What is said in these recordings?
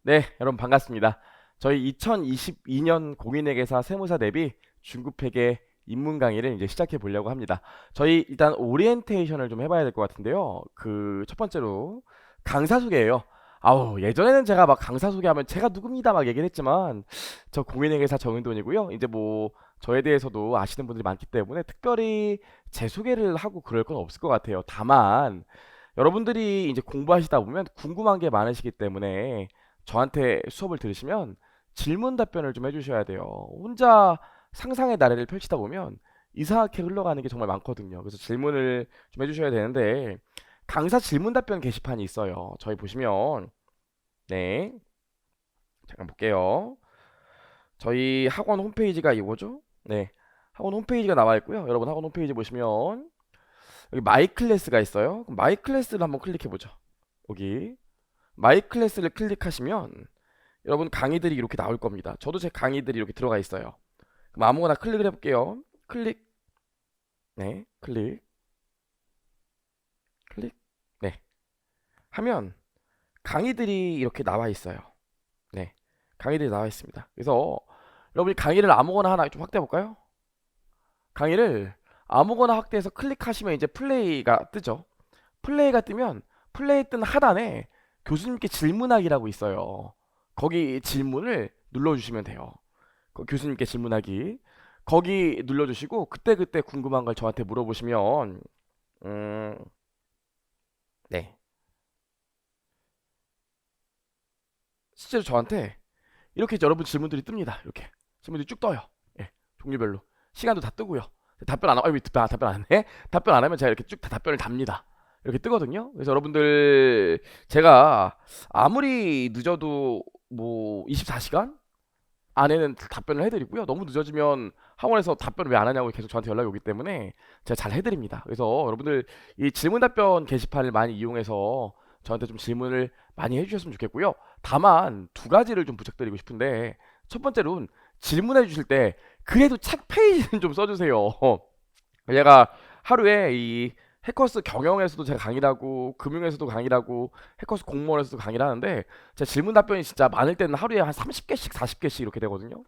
네, 여러분 반갑습니다. 저희 2022년 공인회계사 세무사 대비 중급회계 입문 강의를 이제 시작해 보려고 합니다. 저희 일단 오리엔테이션을 좀 해봐야 될 것 같은데요. 그 첫 번째로 강사 소개예요. 아우, 예전에는 제가 막 강사 소개하면 제가 누굽니다 막 얘기를 했지만 저 공인회계사 정은돈이고요. 이제 뭐 저에 대해서도 아시는 분들이 많기 때문에 특별히 제 소개를 하고 그럴 건 없을 것 같아요. 다만 여러분들이 이제 공부하시다 보면 궁금한 게 많으시기 때문에 저한테 수업을 들으시면 질문 답변을 좀 해주셔야 돼요. 혼자 상상의 나래를 펼치다 보면 이상하게 흘러가는 게 정말 많거든요. 그래서 질문을 좀 해주셔야 되는데 강사 질문 답변 게시판이 있어요. 저희 보시면 네, 잠깐 볼게요. 저희 학원 홈페이지가 이거죠? 네, 학원 홈페이지가 나와 있고요. 여러분 학원 홈페이지 보시면 여기 마이 클래스가 있어요. 그럼 마이 클래스를 한번 클릭해 보죠. 여기 마이 클래스를 클릭하시면 여러분 강의들이 이렇게 나올 겁니다. 저도 제 강의들이 이렇게 들어가 있어요. 그럼 아무거나 클릭을 해볼게요. 클릭, 네, 클릭, 클릭, 네. 하면 강의들이 이렇게 나와 있어요. 네, 강의들이 나와 있습니다. 그래서 여러분이 강의를 아무거나 하나 좀 확대해 볼까요? 강의를 아무거나 확대해서 클릭하시면 이제 플레이가 뜨죠. 플레이가 뜨면 플레이 뜬 하단에 교수님께 질문하기라고 있어요. 거기 질문을 눌러주시면 돼요. 교수님께 질문하기 거기 눌러주시고 그때그때 궁금한 걸 저한테 물어보시면 음, 네, 실제로 저한테 이렇게 여러분 질문들이 뜹니다. 이렇게 질문들이 쭉 떠요. 예, 종류별로 시간도 다 뜨고요. 답변 안 하면 답변 안 해? 답변 안 하면 제가 이렇게 쭉 다 답변을 답니다. 이렇게 뜨거든요. 그래서 여러분들 제가 아무리 늦어도 뭐 24시간 안에는 답변을 해드리고요. 너무 늦어지면 학원에서 답변을 왜 안 하냐고 계속 저한테 연락이 오기 때문에 제가 잘 해드립니다. 그래서 여러분들 이 질문 답변 게시판을 많이 이용해서 저한테 좀 질문을 많이 해주셨으면 좋겠고요. 다만 두 가지를 좀 부탁드리고 싶은데 첫 번째로는 질문해 주실 때 그래도 책 페이지는 좀 써주세요. 얘가 하루에 이 해커스 경영에서도 제가 강의를 하고 금융에서도 강의를 하고 해커스 공무원에서도 강의를 하는데 제 질문 답변이 진짜 많을 때는 하루에 한 30개씩 40개씩 이렇게 되거든요.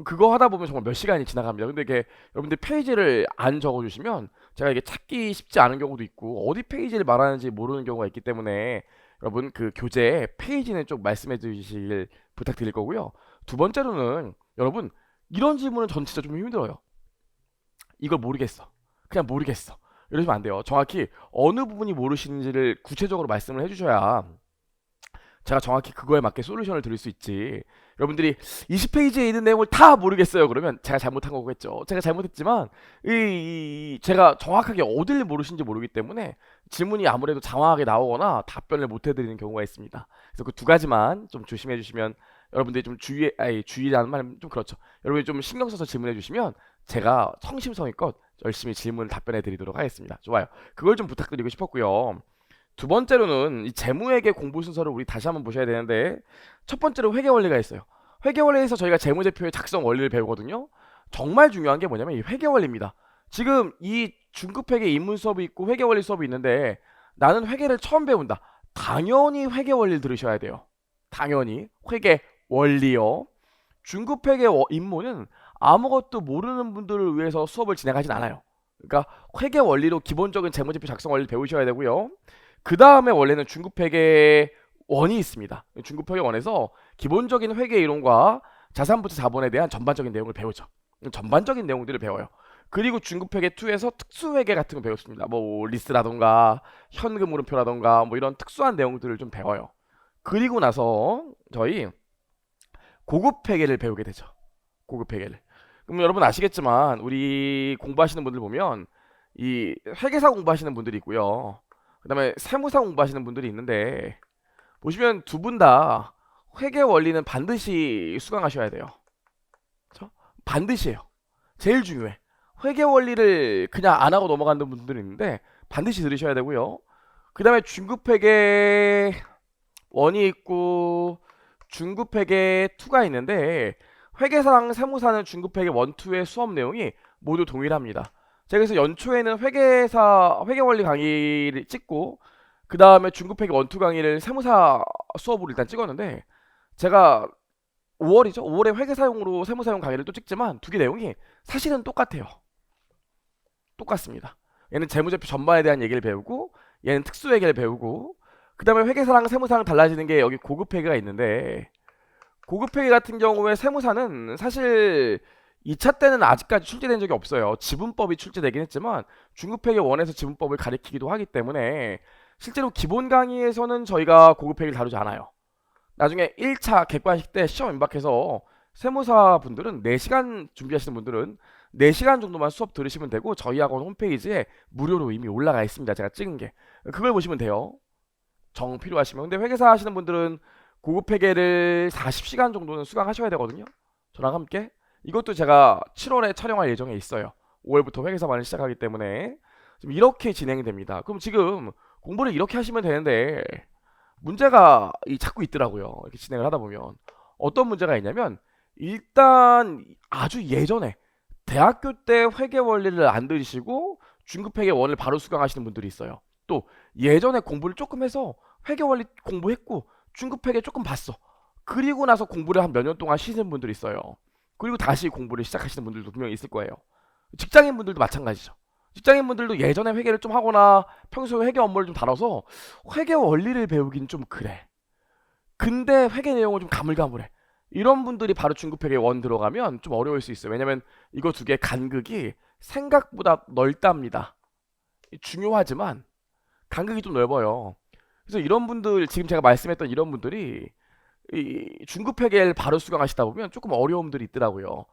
그거 하다 보면 정말 몇 시간이 지나갑니다. 근데 이게 여러분들 페이지를 안 적어주시면 제가 이게 찾기 쉽지 않은 경우도 있고 어디 페이지를 말하는지 모르는 경우가 있기 때문에 여러분 그 교재 페이지는 좀 말씀해 주시길 부탁드릴 거고요. 두 번째로는 여러분 이런 질문은 전 진짜 좀 힘들어요. 이걸 모르겠어. 그냥 모르겠어. 이러시면 안 돼요. 정확히 어느 부분이 모르시는지를 구체적으로 말씀을 해주셔야 제가 정확히 그거에 맞게 솔루션을 드릴 수 있지. 여러분들이 20페이지에 있는 내용을 다 모르겠어요. 그러면 제가 잘못한 거겠죠. 제가 잘못했지만 제가 정확하게 어딜 모르시는지 모르기 때문에 질문이 아무래도 장황하게 나오거나 답변을 못 해드리는 경우가 있습니다. 그래서 그 두 가지만 좀 조심해 주시면 여러분들이 좀 주의라는 말은 좀 그렇죠. 여러분이 좀 신경 써서 질문해 주시면 제가 성심성의껏 열심히 질문 답변해 드리도록 하겠습니다. 좋아요. 그걸 좀 부탁드리고 싶었고요. 두 번째로는 이 재무회계 공부 순서를 우리 다시 한번 보셔야 되는데 첫 번째로 회계 원리가 있어요. 회계 원리에서 저희가 재무제표의 작성 원리를 배우거든요. 정말 중요한 게 뭐냐면 이 회계 원리입니다. 지금 이 중급회계 입문 수업이 있고 회계 원리 수업이 있는데 나는 회계를 처음 배운다. 당연히 회계 원리를 들으셔야 돼요. 당연히 회계 원리요. 중급회계 입문은 아무것도 모르는 분들을 위해서 수업을 진행하진 않아요. 그러니까 회계 원리로 기본적인 재무제표 작성 원리를 배우셔야 되고요. 그 다음에 원래는 중급회계 원이 있습니다. 중급회계 원에서 기본적인 회계 이론과 자산부채 자본에 대한 전반적인 내용을 배우죠. 전반적인 내용들을 배워요. 그리고 중급회계 2에서 특수회계 같은 거 배웠습니다. 뭐 리스라던가 현금 흐름표라던가 뭐 이런 특수한 내용들을 좀 배워요. 그리고 나서 저희 고급 회계를 배우게 되죠. 고급 회계를. 그럼 여러분 아시겠지만 우리 공부하시는 분들 보면 이 회계사 공부하시는 분들이 있고요. 그다음에 세무사 공부하시는 분들이 있는데 보시면 두 분 다 회계 원리는 반드시 수강하셔야 돼요. 그렇죠? 반드시예요. 제일 중요해. 회계 원리를 그냥 안 하고 넘어가는 분들이 있는데 반드시 들으셔야 되고요. 그다음에 중급 회계 원이 있고 중급 회계 2가 있는데 회계사랑 세무사는 중급 회계 1, 2의 수업 내용이 모두 동일합니다. 제가 그래서 연초에는 회계사 회계원리 강의를 찍고 그 다음에 중급 회계 1, 2 강의를 세무사 수업으로 일단 찍었는데 제가 5월이죠. 5월에 회계사용으로 세무사용 강의를 또 찍지만 두 개 내용이 사실은 똑같아요. 똑같습니다. 얘는 재무제표 전반에 대한 얘기를 배우고 얘는 특수회계를 배우고 그 다음에 회계사랑 세무사랑 달라지는 게 여기 고급회계가 있는데 고급회계 같은 경우에 세무사는 사실 2차 때는 아직까지 출제된 적이 없어요. 지분법이 출제되긴 했지만 중급회계 1에서 지분법을 가리키기도 하기 때문에 실제로 기본 강의에서는 저희가 고급회계를 다루지 않아요. 나중에 1차 객관식 때 시험 임박해서 세무사 분들은 4시간 준비하시는 분들은 4시간 정도만 수업 들으시면 되고 저희 학원 홈페이지에 무료로 이미 올라가 있습니다. 제가 찍은 게. 그걸 보시면 돼요. 정 필요하시면. 근데 회계사 하시는 분들은 고급 회계를 40시간 정도는 수강하셔야 되거든요. 저랑 함께. 이것도 제가 7월에 촬영할 예정에 있어요. 5월부터 회계사반을 시작하기 때문에 지금 이렇게 진행이 됩니다. 그럼 지금 공부를 이렇게 하시면 되는데 문제가 자꾸 있더라고요. 이렇게 진행을 하다 보면 어떤 문제가 있냐면 일단 아주 예전에 대학교 때 회계 원리를 안 들으시고 중급 회계 원을 바로 수강하시는 분들이 있어요. 또 예전에 공부를 조금 해서 회계 원리 공부했고 중급 회계 조금 봤어. 그리고 나서 공부를 한 몇 년 동안 쉬는 분들이 있어요. 그리고 다시 공부를 시작하시는 분들도 분명히 있을 거예요. 직장인 분들도 마찬가지죠. 직장인 분들도 예전에 회계를 좀 하거나 평소에 회계 업무를 좀 다뤄서 회계 원리를 배우긴 좀 그래. 근데 회계 내용은 좀 가물가물해. 이런 분들이 바로 중급회계 원 들어가면 좀 어려울 수 있어요. 왜냐면 이거 두 개 간극이 생각보다 넓답니다. 중요하지만 간극이 좀 넓어요. 그래서 이런 분들 지금 제가 말씀했던 이런 분들이 이 중급회계를 바로 수강하시다 보면 조금 어려움들이 있더라고요.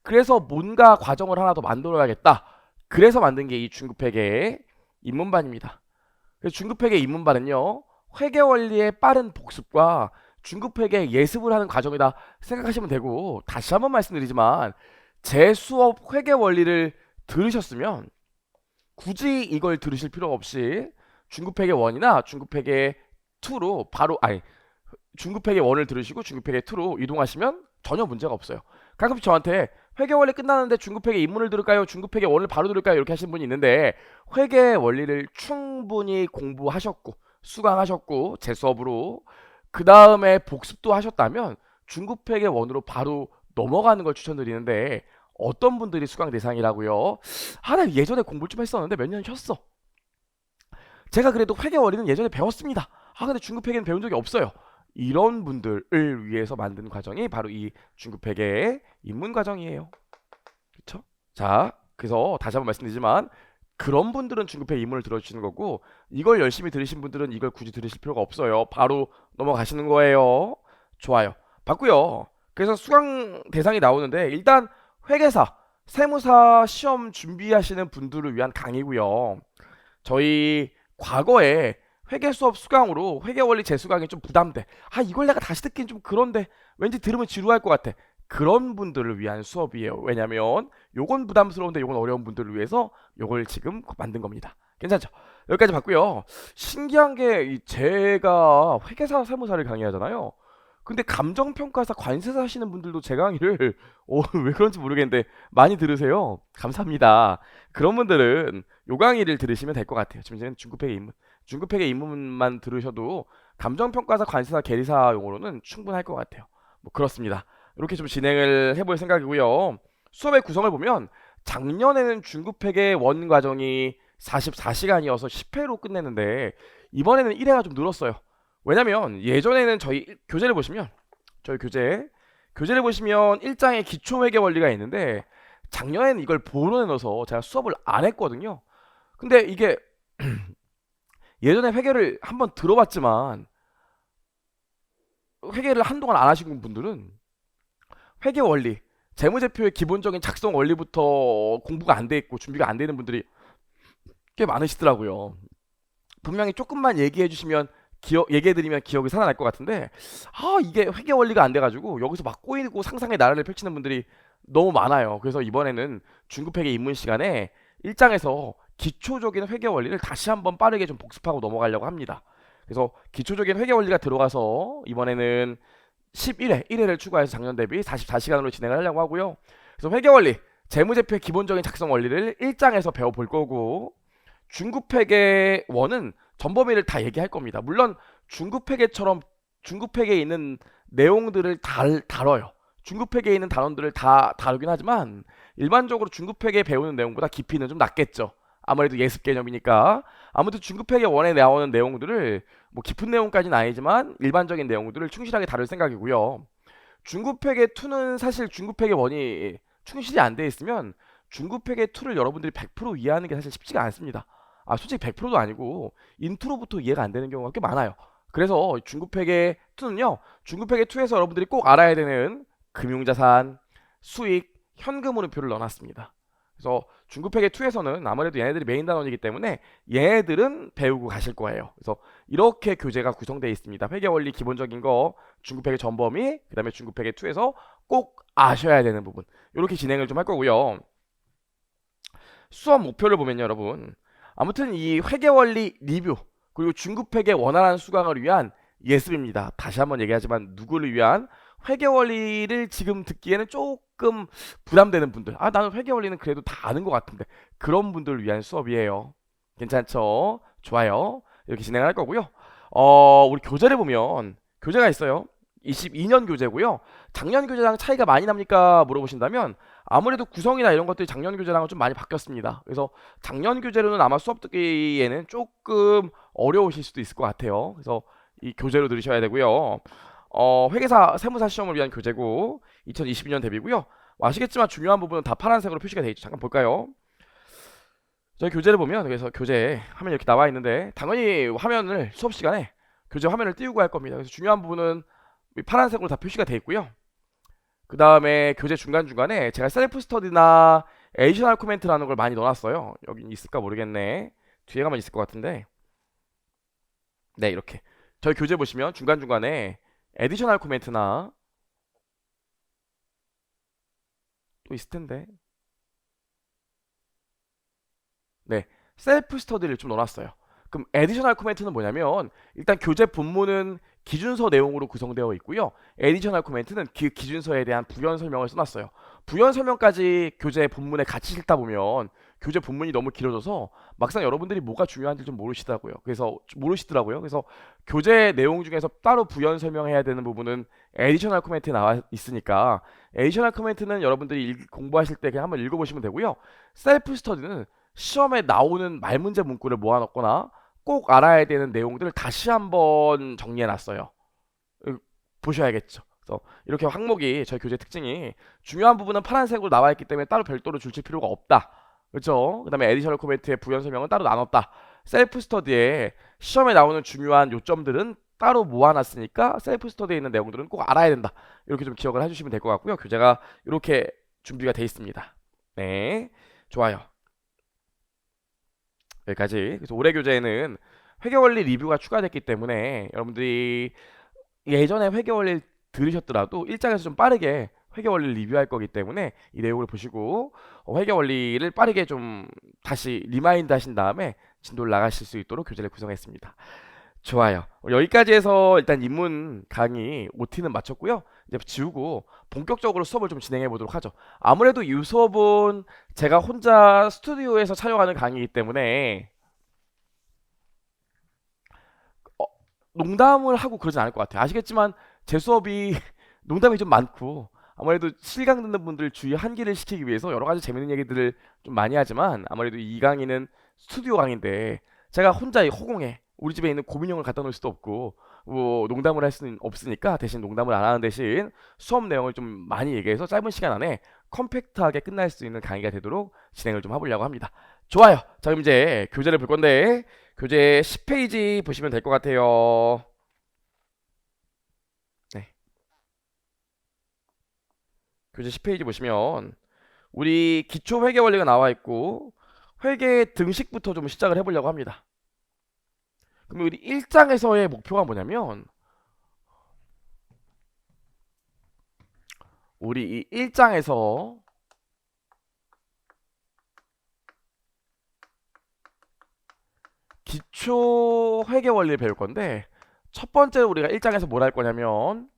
그래서 뭔가 과정을 하나 더 만들어야겠다. 그래서 만든 게 이 중급회계 입문반입니다. 그래서 중급회계 입문반은요. 회계 원리의 빠른 복습과 중급회계 예습을 하는 과정이다 생각하시면 되고 다시 한번 말씀드리지만 제 수업 회계 원리를 들으셨으면 굳이 이걸 들으실 필요 없이 중급회계 1이나 중급회계 2로 바로 중급회계 1을 들으시고 중급회계 2로 이동하시면 전혀 문제가 없어요. 가끔씩 저한테 회계 원리 끝나는데 중급회계 입문을 들을까요? 중급회계 1을 바로 들을까요? 이렇게 하시는 분이 있는데 회계 원리를 충분히 공부하셨고 수강하셨고 제 수업으로 그 다음에 복습도 하셨다면 중급회계 1으로 바로 넘어가는 걸 추천드리는데 어떤 분들이 수강 대상이라고요? 나 예전에 공부를 좀 했었는데 몇 년 쉬었어. 제가 그래도 회계 원리는 예전에 배웠습니다. 근데 중급회계는 배운 적이 없어요. 이런 분들을 위해서 만든 과정이 바로 이 중급회계 입문 과정이에요. 그렇죠? 자, 그래서 다시 한번 말씀드리지만 그런 분들은 중급회계 입문을 들어주시는 거고 이걸 열심히 들으신 분들은 이걸 굳이 들으실 필요가 없어요. 바로 넘어가시는 거예요. 좋아요. 봤고요. 그래서 수강 대상이 나오는데 일단 회계사, 세무사 시험 준비하시는 분들을 위한 강의고요. 저희 과거에 회계 수업 수강으로 회계 원리 재수강이 좀 부담돼. 이걸 내가 다시 듣긴 좀 그런데 왠지 들으면 지루할 것 같아. 그런 분들을 위한 수업이에요. 왜냐면 요건 부담스러운데 요건 어려운 분들을 위해서 요걸 지금 만든 겁니다. 괜찮죠? 여기까지 봤고요. 신기한 게 제가 회계사 세무사를 강의하잖아요. 근데 감정평가사 관세사 하시는 분들도 제 강의를 왜 그런지 모르겠는데 많이 들으세요. 감사합니다. 그런 분들은 요 강의를 들으시면 될 것 같아요. 지금 중급회계 입문, 중급회계 입문만 들으셔도 감정평가사 관세사 계리사 용어로는 충분할 것 같아요. 뭐 그렇습니다. 이렇게 좀 진행을 해볼 생각이고요. 수업의 구성을 보면 작년에는 중급회계 원 과정이 44시간이어서 10회로 끝냈는데 이번에는 1회가 좀 늘었어요. 왜냐면 예전에는 저희 교재를 보시면 저희 교재를 보시면 1장에 기초회계 원리가 있는데 작년에는 이걸 본원에 넣어서 제가 수업을 안 했거든요. 근데 이게 예전에 회계를 한번 들어봤지만 회계를 한동안 안 하신 분들은 회계 원리, 재무제표의 기본적인 작성 원리부터 공부가 안 돼 있고 준비가 안 되는 분들이 꽤 많으시더라고요. 분명히 조금만 얘기해 주시면 얘기해드리면 기억이 살아날 것 같은데 이게 회계 원리가 안 돼가지고 여기서 막 꼬이고 상상의 나래를 펼치는 분들이 너무 많아요. 그래서 이번에는 중급회계 입문 시간에 1장에서 기초적인 회계 원리를 다시 한번 빠르게 좀 복습하고 넘어가려고 합니다. 그래서 기초적인 회계 원리가 들어가서 이번에는 1회를 추가해서 작년 대비 44시간으로 진행을 하려고 하고요. 그래서 회계 원리, 재무제표의 기본적인 작성 원리를 1장에서 배워볼 거고 중급회계 1은 전범위를 다 얘기할 겁니다. 물론 중급회계처럼 중급회계에 있는 내용들을 다뤄요. 중급회계에 있는 단원들을 다 다루긴 하지만 일반적으로 중급회계 배우는 내용보다 깊이는 좀 낮겠죠. 아무래도 예습 개념이니까. 아무튼 중급회계 1에 나오는 내용들을 뭐 깊은 내용까지는 아니지만 일반적인 내용들을 충실하게 다룰 생각이고요. 중급회계 2는 사실 중급회계 1이 충실이 안 돼 있으면 중급회계 2를 여러분들이 100% 이해하는 게 사실 쉽지가 않습니다. 솔직히 100%도 아니고 인트로부터 이해가 안 되는 경우가 꽤 많아요. 그래서 중급회계 2는요. 중급회계 2에서 여러분들이 꼭 알아야 되는 금융자산, 수익, 현금 흐름표를 넣어놨습니다. 그래서 중급회계 2에서는 아무래도 얘네들이 메인 단원이기 때문에 얘네들은 배우고 가실 거예요. 그래서 이렇게 교재가 구성되어 있습니다. 회계원리 기본적인 거, 중급회계 전범위, 그 다음에 중급회계 2에서 꼭 아셔야 되는 부분, 이렇게 진행을 좀 할 거고요. 수업 목표를 보면요, 여러분. 아무튼 이 회계원리 리뷰, 그리고 중급회계 원활한 수강을 위한 예습입니다. 다시 한번 얘기하지만 누구를 위한? 회계원리를 지금 듣기에는 조금 부담되는 분들, 나는 회계원리는 그래도 다 아는 것 같은데, 그런 분들을 위한 수업이에요. 괜찮죠? 좋아요. 이렇게 진행할 거고요. 우리 교재를 보면 교재가 있어요. 22년 교재고요. 작년 교재랑 차이가 많이 납니까? 물어보신다면 아무래도 구성이나 이런 것들이 작년 교재랑은 좀 많이 바뀌었습니다. 그래서 작년 교재로는 아마 수업 듣기에는 조금 어려우실 수도 있을 것 같아요. 그래서 이 교재로 들으셔야 되고요. 회계사 세무사 시험을 위한 교재고 2022년 대비고요. 아시겠지만 중요한 부분은 다 파란색으로 표시가 되어 있죠. 잠깐 볼까요? 저희 교재를 보면, 그래서 교재 화면이 이렇게 나와 있는데 당연히 화면을 수업 시간에 교재 화면을 띄우고 할 겁니다. 그래서 중요한 부분은 파란색으로 다 표시가 되어 있고요. 그 다음에 교재 중간중간에 제가 셀프 스터디나 에디셔널 코멘트라는 걸 많이 넣어놨어요. 여기 있을까 모르겠네. 뒤에 가면 있을 것 같은데. 네, 이렇게 저희 교재 보시면 중간중간에 에디셔널 코멘트나 또 있을 텐데. 네, 셀프 스터디를 좀 넣어놨어요. 그럼 에디셔널 코멘트는 뭐냐면 일단 교재 본문은 기준서 내용으로 구성되어 있고요. 에디셔널 코멘트는 그 기준서에 대한 부연 설명을 써놨어요. 부연 설명까지 교재 본문에 같이 읽다 보면 교재 본문이 너무 길어져서 막상 여러분들이 뭐가 중요한지 좀 모르시더라고요. 그래서 교재 내용 중에서 따로 부연 설명해야 되는 부분은 에디셔널 코멘트에 나와 있으니까 에디셔널 코멘트는 여러분들이 공부하실 때 그냥 한번 읽어보시면 되고요. 셀프 스터디는 시험에 나오는 말 문제 문구를 모아놓거나 꼭 알아야 되는 내용들을 다시 한번 정리해놨어요. 보셔야겠죠. 그래서 이렇게 항목이 저희 교재 특징이 중요한 부분은 파란색으로 나와 있기 때문에 따로 별도로 줄칠 필요가 없다. 그렇죠? 그다음에 에디셔널 코멘트의 부연 설명은 따로 나눴다. 셀프 스터디에 시험에 나오는 중요한 요점들은 따로 모아놨으니까 셀프 스터디에 있는 내용들은 꼭 알아야 된다. 이렇게 좀 기억을 해주시면 될 것 같고요. 교재가 이렇게 준비가 돼 있습니다. 네, 좋아요. 여기까지. 그래서 올해 교재에는 회계원리 리뷰가 추가됐기 때문에 여러분들이 예전에 회계원리 들으셨더라도 일장에서 좀 빠르게 회계원리를 리뷰할 거기 때문에 이 내용을 보시고 회계원리를 빠르게 좀 다시 리마인드 하신 다음에 진도를 나가실 수 있도록 교재를 구성했습니다. 좋아요. 여기까지 해서 일단 입문 강의 OT는 마쳤고요. 이제 지우고 본격적으로 수업을 좀 진행해 보도록 하죠. 아무래도 이 수업은 제가 혼자 스튜디오에서 촬영하는 강의이기 때문에 어, 농담을 하고 그러진 않을 것 같아요. 아시겠지만 제 수업이 농담이 좀 많고 아무래도 실강 듣는 분들 주의 환기를 시키기 위해서 여러 가지 재밌는 얘기들을 좀 많이 하지만 아무래도 이 강의는 스튜디오 강의인데 제가 혼자 이 허공에 우리 집에 있는 고민형을 갖다 놓을 수도 없고 뭐 농담을 할 수는 없으니까 대신 농담을 안 하는 대신 수업 내용을 좀 많이 얘기해서 짧은 시간 안에 컴팩트하게 끝날 수 있는 강의가 되도록 진행을 좀 해보려고 합니다. 좋아요. 자, 그럼 이제 교재를 볼 건데 교재 10페이지 보시면 될 것 같아요. 네. 교재 10페이지 보시면 우리 기초 회계 원리가 나와 있고 회계 등식부터 좀 시작을 해보려고 합니다. 그럼 우리 1장에서의 목표가 뭐냐면 우리 이 1장에서 기초 회계 원리를 배울 건데 첫 번째로 우리가 1장에서 뭘 할 거냐면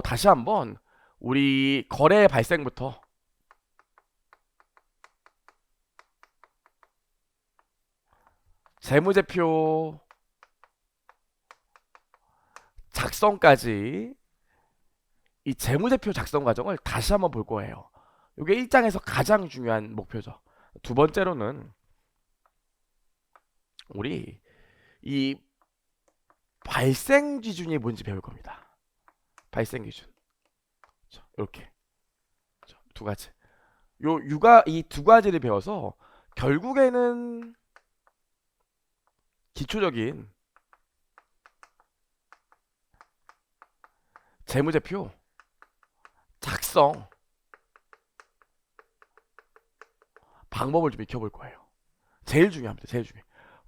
다시 한번 우리 거래 발생부터 재무제표 작성까지 이 재무제표 작성 과정을 다시 한번 볼 거예요. 이게 1장에서 가장 중요한 목표죠. 두 번째로는 우리 이 발생 기준이 뭔지 배울 겁니다. 발생 기준. 이렇게 두 가지. 이 두 가지를 배워서 결국에는 기초적인 재무제표 작성 방법을 좀 익혀볼 거예요. 제일 중요합니다. 제일 중요해.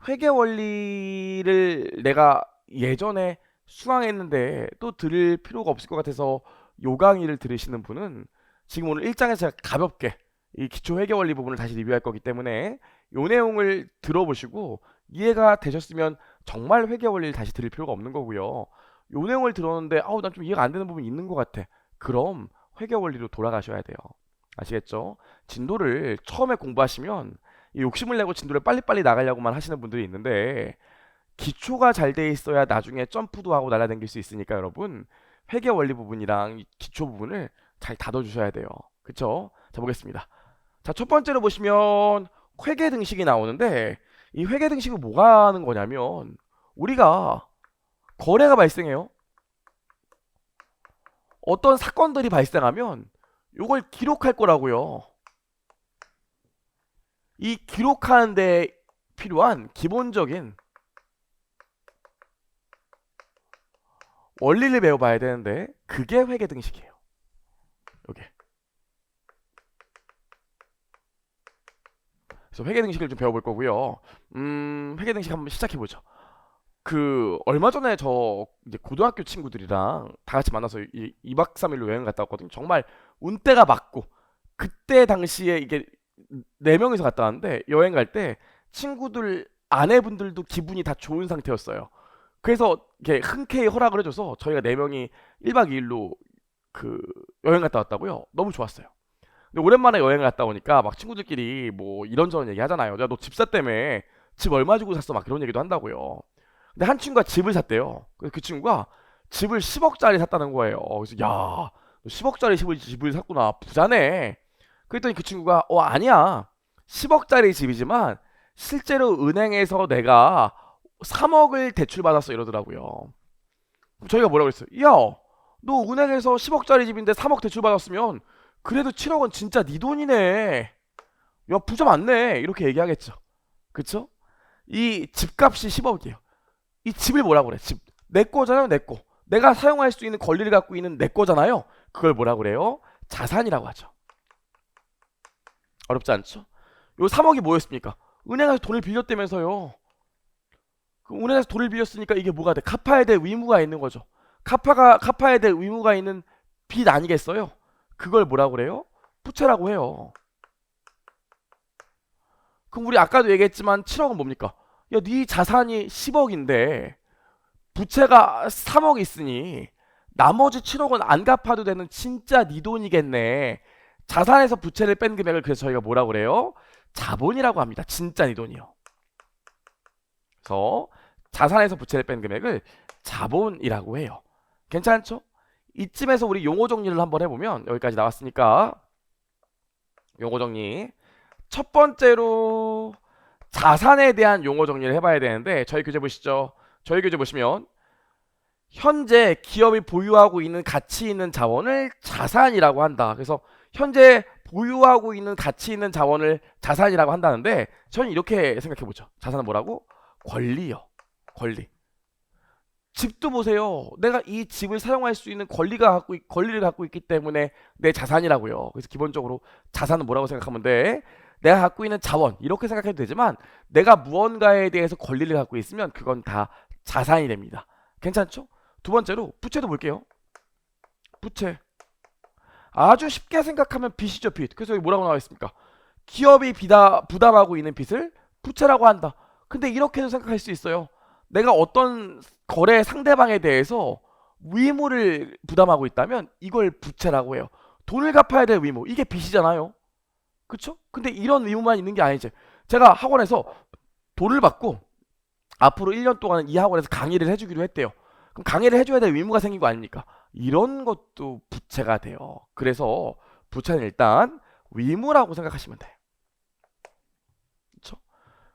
회계 원리를 내가 예전에 수강했는데 또 들을 필요가 없을 것 같아서 요 강의를 들으시는 분은 지금 오늘 1장에서 제가 가볍게 이 기초 회계 원리 부분을 다시 리뷰할 거기 때문에 요 내용을 들어보시고 이해가 되셨으면 정말 회계 원리를 다시 들을 필요가 없는 거고요. 요 내용을 들었는데 난 좀 이해가 안 되는 부분이 있는 것 같아. 그럼 회계 원리로 돌아가셔야 돼요. 아시겠죠? 진도를 처음에 공부하시면 욕심을 내고 진도를 빨리빨리 나가려고만 하시는 분들이 있는데 기초가 잘 돼 있어야 나중에 점프도 하고 날아다닐 수 있으니까 여러분 회계 원리 부분이랑 기초 부분을 잘 다뤄주셔야 돼요. 그쵸? 자, 보겠습니다. 자, 첫 번째로 보시면 회계 등식이 나오는데 이 회계 등식은 뭐가 하는 거냐면 우리가 거래가 발생해요. 어떤 사건들이 발생하면 이걸 기록할 거라고요. 이 기록하는 데 필요한 기본적인 원리를 배워봐야 되는데 그게 회계 등식이에요. 요게. 그래서 회계 등식을 좀 배워볼 거고요. 회계 등식 한번 시작해보죠. 얼마 전에 저 이제 고등학교 친구들이랑 다 같이 만나서 2박 3일로 여행 갔다 왔거든요. 정말 운때가 맞고 그때 당시에 이게 4명이서 갔다 왔는데 여행 갈 때 친구들 아내분들도 기분이 다 좋은 상태였어요. 그래서 이렇게 흔쾌히 허락을 해줘서 저희가 4명이 1박 2일로 여행 갔다 왔다고요. 너무 좋았어요. 근데 오랜만에 여행 갔다 오니까 막 친구들끼리 뭐 이런저런 얘기 하잖아요. 야, 너 집사 때문에 집 얼마 주고 샀어? 막 그런 얘기도 한다고요. 근데 한 친구가 집을 샀대요. 그래서 그 친구가 집을 10억짜리 샀다는 거예요. 그래서 야, 너 10억짜리 집을 샀구나. 부자네. 그랬더니 그 친구가 아니야. 10억짜리 집이지만 실제로 은행에서 내가 3억을 대출받았어 이러더라고요. 저희가 뭐라고 그랬어요? 야, 너 은행에서 10억짜리 집인데 3억 대출받았으면 그래도 7억은 진짜 네 돈이네. 야, 부자 맞네. 이렇게 얘기하겠죠. 그쵸? 이 집값이 10억이에요. 이 집을 뭐라고 그래? 집. 내 거잖아요, 내 거. 내가 사용할 수 있는 권리를 갖고 있는 내 거잖아요. 그걸 뭐라고 그래요? 자산이라고 하죠. 어렵지 않죠? 요 3억이 뭐였습니까? 은행에서 돈을 빌렸다면서요. 은행에서 돈을 빌렸으니까 이게 뭐가 돼? 갚아야 될 의무가 있는 거죠. 갚아야 될 의무가 있는 빚 아니겠어요? 그걸 뭐라고 그래요? 부채라고 해요. 그럼 우리 아까도 얘기했지만 7억은 뭡니까? 야, 네 자산이 10억인데 부채가 3억 있으니 나머지 7억은 안 갚아도 되는 진짜 네 돈이겠네. 자산에서 부채를 뺀 금액을 그래서 저희가 뭐라고 그래요? 자본이라고 합니다. 진짜 네 돈이요. 그래서 자산에서 부채를 뺀 금액을 자본이라고 해요. 괜찮죠? 이쯤에서 우리 용어 정리를 한번 해보면 여기까지 나왔으니까 용어 정리. 첫 번째로 자산에 대한 용어 정리를 해봐야 되는데 저희 교재 보시죠. 저희 교재 보시면 현재 기업이 보유하고 있는 가치 있는 자원을 자산이라고 한다. 그래서 현재 보유하고 있는 가치 있는 자원을 자산이라고 한다는데 저는 이렇게 생각해보죠. 자산은 뭐라고? 권리요. 권리. 집도 보세요. 내가 이 집을 사용할 수 있는 권리를 갖고 있기 때문에 내 자산이라고요. 그래서 기본적으로 자산은 뭐라고 생각하면 돼? 내가 갖고 있는 자원 이렇게 생각해도 되지만 내가 무언가에 대해서 권리를 갖고 있으면 그건 다 자산이 됩니다. 괜찮죠? 두 번째로 부채도 볼게요. 부채. 아주 쉽게 생각하면 빚이죠, 빚. 그래서 여기 뭐라고 나와 있습니까? 기업이 부담하고 있는 빚을 부채라고 한다. 근데 이렇게도 생각할 수 있어요. 내가 어떤 거래 상대방에 대해서 의무를 부담하고 있다면 이걸 부채라고 해요. 돈을 갚아야 될 의무. 이게 빚이잖아요. 그쵸? 근데 이런 의무만 있는 게 아니지. 제가 학원에서 돈을 받고 앞으로 1년 동안 이 학원에서 강의를 해주기로 했대요. 그럼 강의를 해줘야 될 의무가 생긴 거 아닙니까? 이런 것도 부채가 돼요. 그래서 부채는 일단 위무라고 생각하시면 돼요. 그렇죠?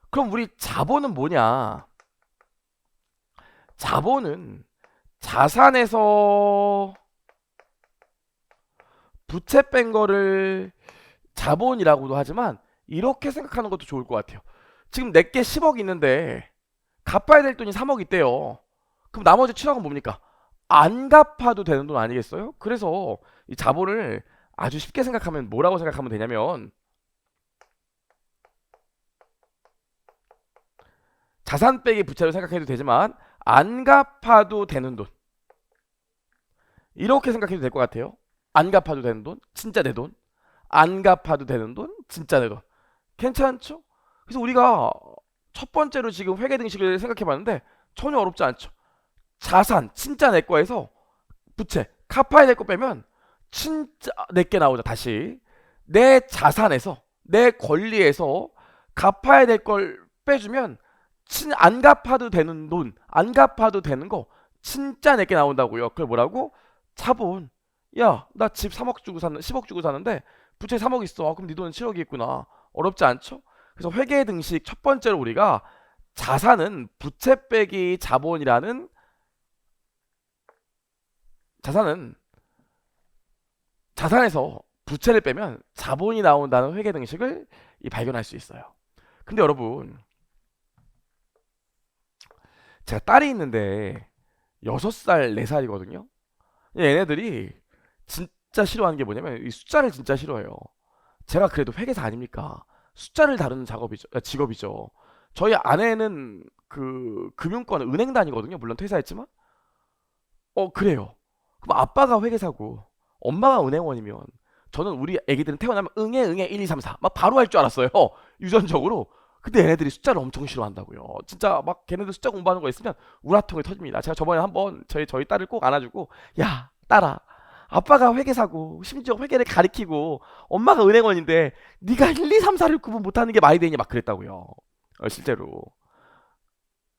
그럼 우리 자본은 뭐냐? 자본은 자산에서 부채 뺀 거를 자본이라고도 하지만 이렇게 생각하는 것도 좋을 것 같아요. 지금 내게 10억 있는데 갚아야 될 돈이 3억 있대요. 그럼 나머지 7억은 뭡니까? 안 갚아도 되는 돈 아니겠어요? 그래서 이 자본을 아주 쉽게 생각하면 뭐라고 생각하면 되냐면 자산 빼기 부채로 생각해도 되지만 안 갚아도 되는 돈 이렇게 생각해도 될 것 같아요. 안 갚아도 되는 돈, 진짜 내 돈. 안 갚아도 되는 돈, 진짜 내 돈. 괜찮죠? 그래서 우리가 첫 번째로 지금 회계 등식을 생각해 봤는데 전혀 어렵지 않죠. 자산, 진짜 내 거에서 부채, 갚아야 될 거 빼면 진짜 내게 나오죠. 다시 내 자산에서 내 권리에서 갚아야 될 걸 빼주면 안 갚아도 되는 돈, 안 갚아도 되는 거 진짜 내게 나온다고요. 그걸 뭐라고? 자본. 야, 나 집 3억 주고 샀는 10억 주고 사는데 부채 3억 있어. 그럼 네 돈은 7억이 있구나. 어렵지 않죠? 그래서 회계 등식 첫 번째로 우리가 자산은 부채 빼기 자본이라는 자산은 자산에서 부채를 빼면 자본이 나온다는 회계 등식을 발견할 수 있어요. 근데 여러분, 제가 딸이 있는데 6살, 4살이거든요. 얘네들이 진짜 싫어하는 게 뭐냐면 이 숫자를 진짜 싫어해요. 제가 그래도 회계사 아닙니까? 숫자를 다루는 직업이죠. 저희 아내는 그 금융권 은행 다니거든요. 물론 퇴사했지만. 그래요. 그럼 아빠가 회계사고 엄마가 은행원이면 저는 우리 애기들은 태어나면 응애 응애 1, 2, 3, 4 막 바로 할 줄 알았어요. 유전적으로. 근데 얘네들이 숫자를 엄청 싫어한다고요. 진짜 막 걔네들 숫자 공부하는 거 있으면 우라통이 터집니다. 제가 저번에 한번 저희 딸을 꼭 안아주고 야 딸아 아빠가 회계사고 심지어 회계를 가리키고 엄마가 은행원인데 네가 1, 2, 3, 4를 구분 못하는 게 말이 되니 막 그랬다고요. 실제로.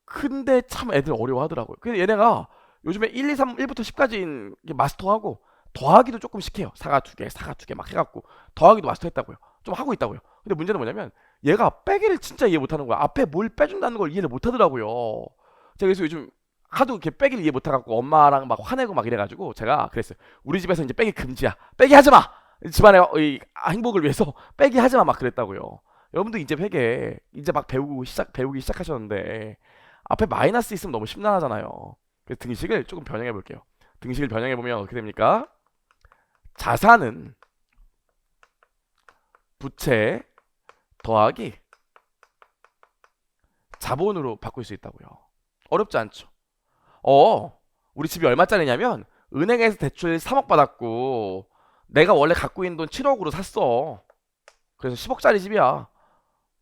근데 참 애들 어려워하더라고요. 그래서 얘네가 요즘에 1, 2, 3, 1부터 10까지 마스터하고 더하기도 조금씩 해요. 사가 두 개, 사가 두 개 막 해갖고 더하기도 마스터했다고요. 좀 하고 있다고요. 근데 문제는 뭐냐면 얘가 빼기를 진짜 이해 못하는 거야. 앞에 뭘 빼준다는 걸 이해를 못하더라고요. 제가 그래서 요즘 하도 이렇게 빼기를 이해 못해갖고 엄마랑 막 화내고 막 이래가지고 제가 그랬어요. 우리 집에서 이제 빼기 금지야. 빼기 하지 마. 집안의 행복을 위해서 빼기 하지 마 막 그랬다고요. 여러분도 이제 회계 이제 막 배우기 시작하셨는데 앞에 마이너스 있으면 너무 심란하잖아요. 그래서 등식을 조금 변형해 볼게요. 등식을 변형해 보면 어떻게 됩니까? 자산은 부채 더하기 자본으로 바꿀 수 있다고요. 어렵지 않죠? 우리 집이 얼마짜리냐면 은행에서 대출 3억 받았고 내가 원래 갖고 있는 돈 7억으로 샀어. 그래서 10억짜리 집이야.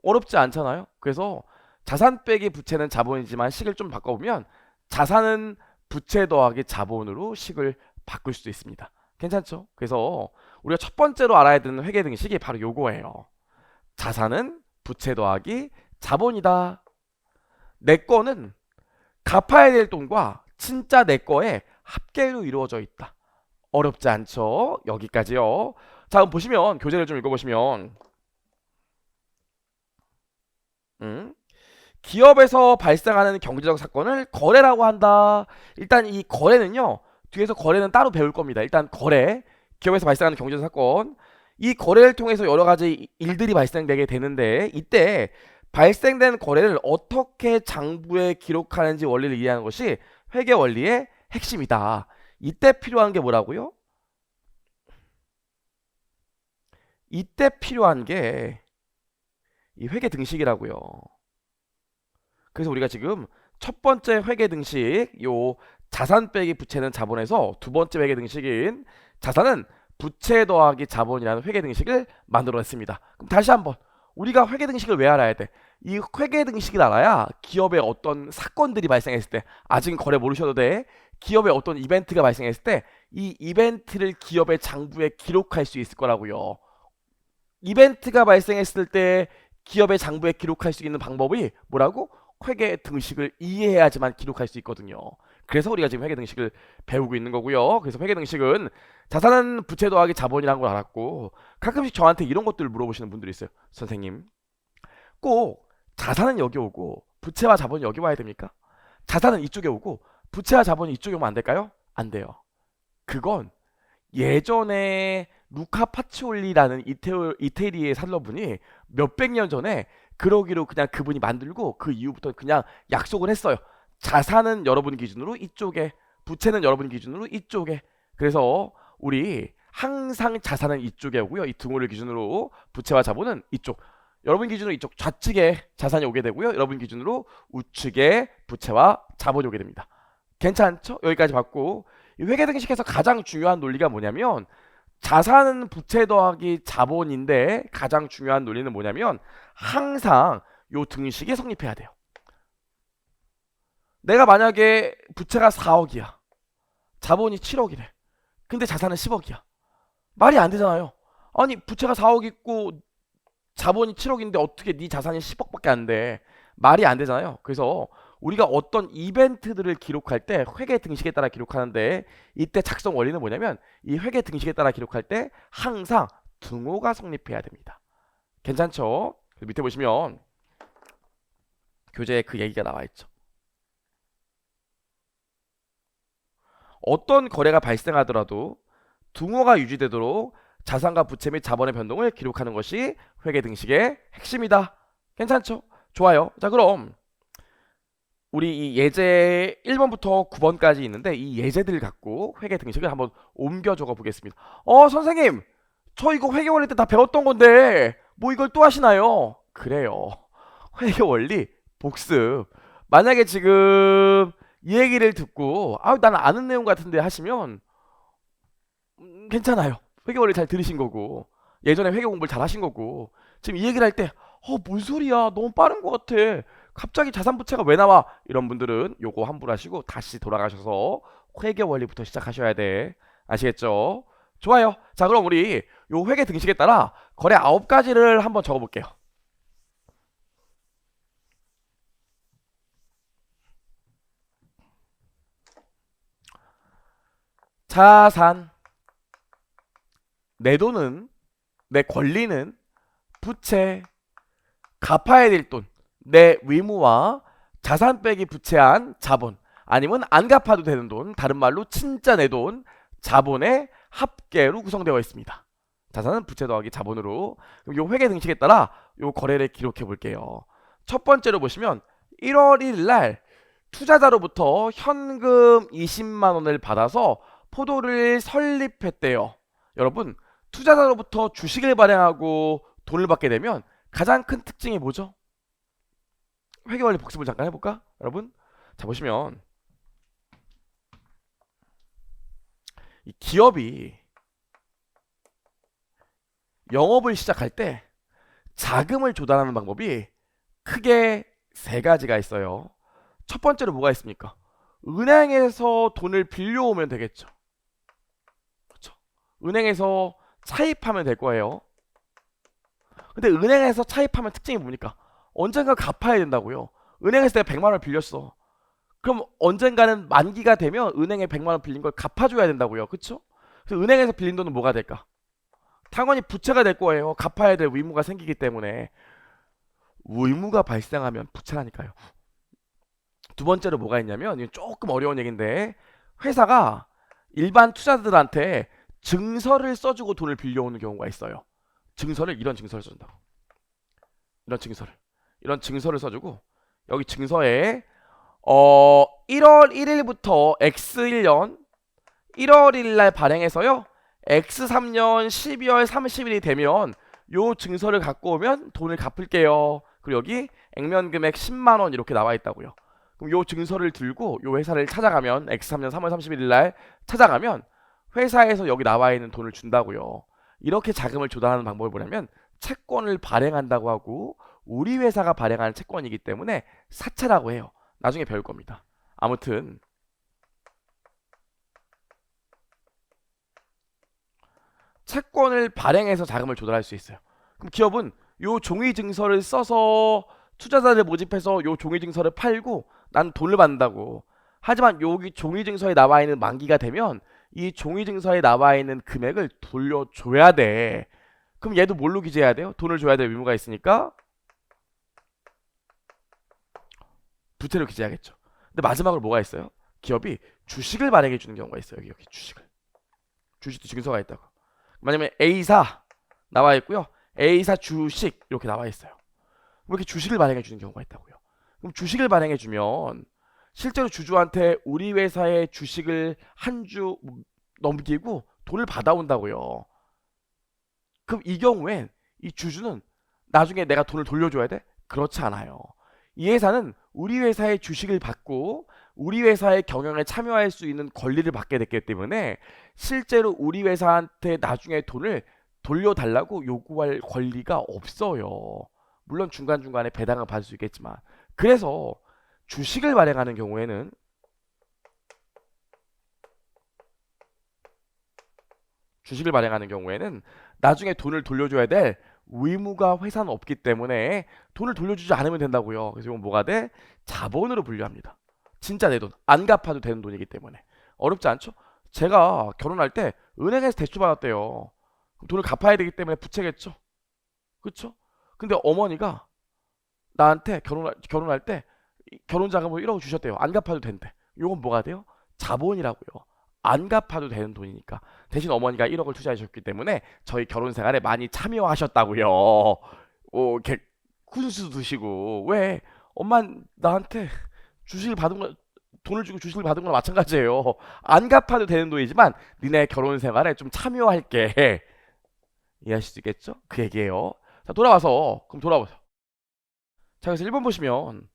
어렵지 않잖아요? 그래서 자산 빼기 부채는 자본이지만 식을 좀 바꿔보면 자산은 부채 더하기 자본으로 식을 바꿀 수도 있습니다. 괜찮죠? 그래서 우리가 첫 번째로 알아야 되는 회계 등식이 바로 요거예요. 자산은 부채 더하기 자본이다. 내 거는 갚아야 될 돈과 진짜 내 거의 합계로 이루어져 있다. 어렵지 않죠? 여기까지요. 자, 그럼 보시면 교재를 좀 읽어보시면 기업에서 발생하는 경제적 사건을 거래라고 한다. 일단 이 거래는요. 뒤에서 거래는 따로 배울 겁니다. 일단 거래, 기업에서 발생하는 경제적 사건. 이 거래를 통해서 여러 가지 일들이 발생되게 되는데 이때 발생된 거래를 어떻게 장부에 기록하는지 원리를 이해하는 것이 회계 원리의 핵심이다. 이때 필요한 게 뭐라고요? 이때 필요한 게 이 회계 등식이라고요. 그래서 우리가 지금 첫 번째 회계 등식 요 자산 빼기 부채는 자본에서 두 번째 회계 등식인 자산은 부채 더하기 자본이라는 회계 등식을 만들어냈습니다. 그럼 다시 한번 우리가 회계 등식을 왜 알아야 돼? 이 회계 등식을 알아야 기업에 어떤 사건들이 발생했을 때 아직은 거래 모르셔도 돼. 기업에 어떤 이벤트가 발생했을 때 이 이벤트를 기업의 장부에 기록할 수 있을 거라고요. 이벤트가 발생했을 때 기업의 장부에 기록할 수 있는 방법이 뭐라고? 회계 등식을 이해해야지만 기록할 수 있거든요. 그래서 우리가 지금 회계 등식을 배우고 있는 거고요. 그래서 회계 등식은 자산은 부채 더하기 자본이라는 걸 알았고, 가끔씩 저한테 이런 것들을 물어보시는 분들이 있어요. 선생님, 꼭 자산은 여기 오고 부채와 자본이 여기 와야 됩니까? 자산은 이쪽에 오고 부채와 자본이 이쪽에 오면 안 될까요? 안 돼요. 그건 예전에 루카 파치올리라는 이태리의 산러분이 몇백 년 전에 그러기로 그냥 그분이 만들고, 그 이후부터 그냥 약속을 했어요. 자산은 여러분 기준으로 이쪽에, 부채는 여러분 기준으로 이쪽에. 그래서 우리 항상 자산은 이쪽에 오고요. 이 등호를 기준으로 부채와 자본은 이쪽. 여러분 기준으로 이쪽 좌측에 자산이 오게 되고요. 여러분 기준으로 우측에 부채와 자본이 오게 됩니다. 괜찮죠? 여기까지 봤고, 이 회계 등식에서 가장 중요한 논리가 뭐냐면, 자산은 부채 더하기 자본인데 가장 중요한 논리는 뭐냐면, 항상 요 등식이 성립해야 돼요. 내가 만약에 부채가 4억이야. 자본이 7억이래. 근데 자산은 10억이야. 말이 안 되잖아요. 아니, 부채가 4억 있고 자본이 7억인데 어떻게 네 자산이 10억밖에 안 돼? 말이 안 되잖아요. 그래서 우리가 어떤 이벤트들을 기록할 때 회계 등식에 따라 기록하는데, 이때 작성 원리는 뭐냐면, 이 회계 등식에 따라 기록할 때 항상 등호가 성립해야 됩니다. 괜찮죠? 밑에 보시면 교재에 그 얘기가 나와 있죠. 어떤 거래가 발생하더라도 등호가 유지되도록 자산과 부채 및 자본의 변동을 기록하는 것이 회계 등식의 핵심이다. 괜찮죠? 좋아요. 자, 그럼 우리 이 예제 1번부터 9번까지 있는데, 이 예제들 갖고 회계 등식을 한번 옮겨 적어 보겠습니다. 선생님, 저 이거 회계 원리 때 다 배웠던 건데 뭐 이걸 또 하시나요? 그래요. 회계 원리 복습. 만약에 지금 이 얘기를 듣고 나는 아는 내용 같은데 하시면 괜찮아요. 회계 원리 잘 들으신 거고, 예전에 회계 공부를 잘 하신 거고, 지금 이 얘기를 할 때 뭔 소리야, 너무 빠른 것 같아, 갑자기 자산 부채가 왜 나와, 이런 분들은 요거 환불하시고 다시 돌아가셔서 회계 원리부터 시작하셔야 돼. 아시겠죠? 좋아요. 자, 그럼 우리 요 회계 등식에 따라 거래 9가지를 한번 적어 볼게요. 자산, 내 돈은, 내 권리는, 부채, 갚아야 될 돈, 내 의무와 자산 빼기 부채한 자본, 아니면 안 갚아도 되는 돈, 다른 말로 진짜 내 돈, 자본의 합계로 구성되어 있습니다. 자산은 부채 더하기 자본으로. 그럼 요 회계 등식에 따라 요 거래를 기록해 볼게요. 첫 번째로 보시면 1월 1일 날 투자자로부터 현금 20만 원을 받아서 포도를 설립했대요. 여러분, 투자자로부터 주식을 발행하고 돈을 받게 되면 가장 큰 특징이 뭐죠? 회계원리 복습을 잠깐 해볼까? 여러분, 자, 보시면 이 기업이 영업을 시작할 때 자금을 조달하는 방법이 크게 세 가지가 있어요. 첫 번째로 뭐가 있습니까? 은행에서 돈을 빌려오면 되겠죠. 그렇죠? 은행에서 차입하면 될 거예요. 근데 은행에서 차입하면 특징이 뭡니까? 언젠가 갚아야 된다고요. 은행에서 내가 100만 원을 빌렸어. 그럼 언젠가는 만기가 되면 은행에 100만 원 빌린 걸 갚아줘야 된다고요. 그쵸? 그래서 은행에서 빌린 돈은 뭐가 될까? 당연히 부채가 될 거예요. 갚아야 될 의무가 생기기 때문에. 의무가 발생하면 부채라니까요. 두 번째로 뭐가 있냐면, 이건 조금 어려운 얘기인데, 회사가 일반 투자자들한테 증서를 써주고 돈을 빌려오는 경우가 있어요. 증서를, 이런 증서를 써준다고. 이런 증서를 써주고, 여기 증서에 1월 1일부터 X1년 1월 1일날 발행해서요, X3년 12월 30일이 되면 요 증서를 갖고 오면 돈을 갚을게요. 그리고 여기 액면 금액 10만 원 이렇게 나와 있다고요. 그럼 요 증서를 들고 요 회사를 찾아가면, X3년 3월 31일 날 찾아가면 회사에서 여기 나와 있는 돈을 준다고요. 이렇게 자금을 조달하는 방법이 뭐냐면, 채권을 발행한다고 하고, 우리 회사가 발행하는 채권이기 때문에 사채라고 해요. 나중에 배울 겁니다. 아무튼 채권을 발행해서 자금을 조달할 수 있어요. 그럼 기업은 요 종이 증서를 써서 투자자를 모집해서 요 종이증서를 팔고 난 돈을 받는다고. 하지만 여기 종이증서에 나와 있는 만기가 되면 이 종이증서에 나와 있는 금액을 돌려줘야 돼. 그럼 얘도 뭘로 기재해야 돼요? 돈을 줘야 될 의무가 있으니까 부채로 기재하겠죠. 근데 마지막으로 뭐가 있어요? 기업이 주식을 발행해 주는 경우가 있어요. 여기 주식을. 주식도 증서가 있다고. 만약에 A사 나와 있고요. A사 주식 이렇게 나와 있어요. 이렇게 주식을 발행해 주는 경우가 있다고요. 그럼 주식을 발행해 주면 실제로 주주한테 우리 회사의 주식을 한 주 넘기고 돈을 받아온다고요. 그럼 이 경우엔 이 주주는 나중에 내가 돈을 돌려줘야 돼? 그렇지 않아요. 이 회사는 우리 회사의 주식을 받고 우리 회사의 경영에 참여할 수 있는 권리를 받게 됐기 때문에 실제로 우리 회사한테 나중에 돈을 돌려달라고 요구할 권리가 없어요. 물론 중간중간에 배당을 받을 수 있겠지만. 그래서 주식을 발행하는 경우에는 나중에 돈을 돌려줘야 될 의무가 회사는 없기 때문에 돈을 돌려주지 않으면 된다고요. 그래서 이건 뭐가 돼? 자본으로 분류합니다. 진짜 내 돈, 안 갚아도 되는 돈이기 때문에. 어렵지 않죠? 제가 결혼할 때 은행에서 대출 받았대요. 그럼 돈을 갚아야 되기 때문에 부채겠죠? 그쵸? 근데 어머니가 나한테 결혼할 때 결혼 자금을 1억 주셨대요. 안 갚아도 된대. 이건 뭐가 돼요? 자본이라고요. 안 갚아도 되는 돈이니까. 대신 어머니가 1억을 투자해 주셨기 때문에 저희 결혼 생활에 많이 참여하셨다고요. 이렇게 훈수 두시고. 왜? 엄마 나한테 주식을 받은 거 돈을 주고 주식을 받은 거랑 마찬가지예요. 안 갚아도 되는 돈이지만 니네 결혼 생활에 좀 참여할게. 이해하실 수 있겠죠? 그 얘기예요. 자, 그럼 돌아보세요. 자, 그래서 1번 보시면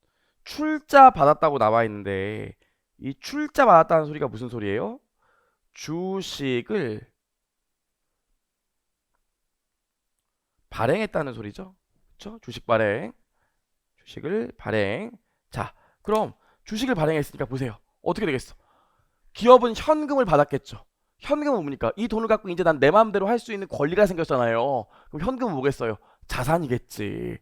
출자 받았다고 나와 있는데 이 출자 받았다는 소리가 무슨 소리예요? 주식을 발행했다는 소리죠. 그렇죠? 주식을 발행. 자, 그럼 주식을 발행했으니까 보세요. 어떻게 되겠어? 기업은 현금을 받았겠죠. 현금은 뭡니까? 이 돈을 갖고 이제 난 내 마음대로 할 수 있는 권리가 생겼잖아요. 그럼 현금은 뭐겠어요? 자산이겠지.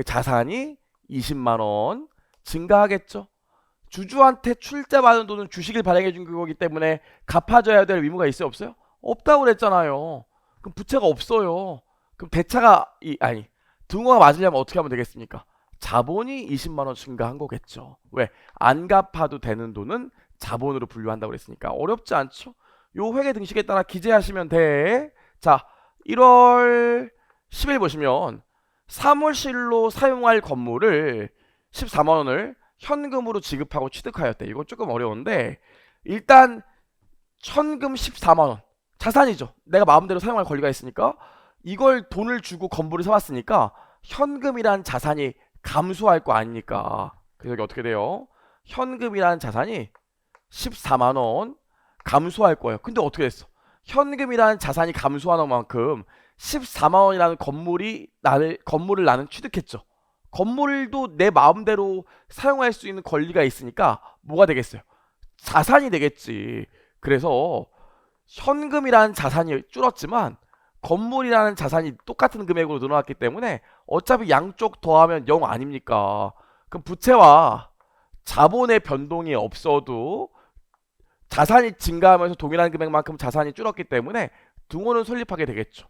자산이 20만 원 증가하겠죠. 주주한테 출자받은 돈은 주식을 발행해 준 거기 때문에 갚아줘야 될 의무가 있어요, 없어요? 없다고 그랬잖아요. 그럼 부채가 없어요. 그럼 등호가 맞으려면 어떻게 하면 되겠습니까? 자본이 20만 원 증가한 거겠죠. 왜? 안 갚아도 되는 돈은 자본으로 분류한다고 그랬으니까 어렵지 않죠? 요 회계 등식에 따라 기재하시면 돼. 자, 1월 10일 보시면 사무실로 사용할 건물을 14만 원을 현금으로 지급하고 취득하였대. 이거 조금 어려운데 일단 현금 14만 원 자산이죠. 내가 마음대로 사용할 권리가 있으니까 이걸 돈을 주고 건물을 사왔으니까 현금이란 자산이 감소할 거 아닙니까? 그래서 여기 어떻게 돼요? 현금이란 자산이 14만 원 감소할 거예요. 근데 어떻게 됐어? 현금이라는 자산이 감소하는 만큼 14만 원이라는 건물을 나는 취득했죠. 건물도 내 마음대로 사용할 수 있는 권리가 있으니까 뭐가 되겠어요? 자산이 되겠지. 그래서 현금이라는 자산이 줄었지만 건물이라는 자산이 똑같은 금액으로 늘어났기 때문에 어차피 양쪽 더하면 0 아닙니까? 그럼 부채와 자본의 변동이 없어도 자산이 증가하면서 동일한 금액만큼 자산이 줄었기 때문에 등호는 설립하게 되겠죠.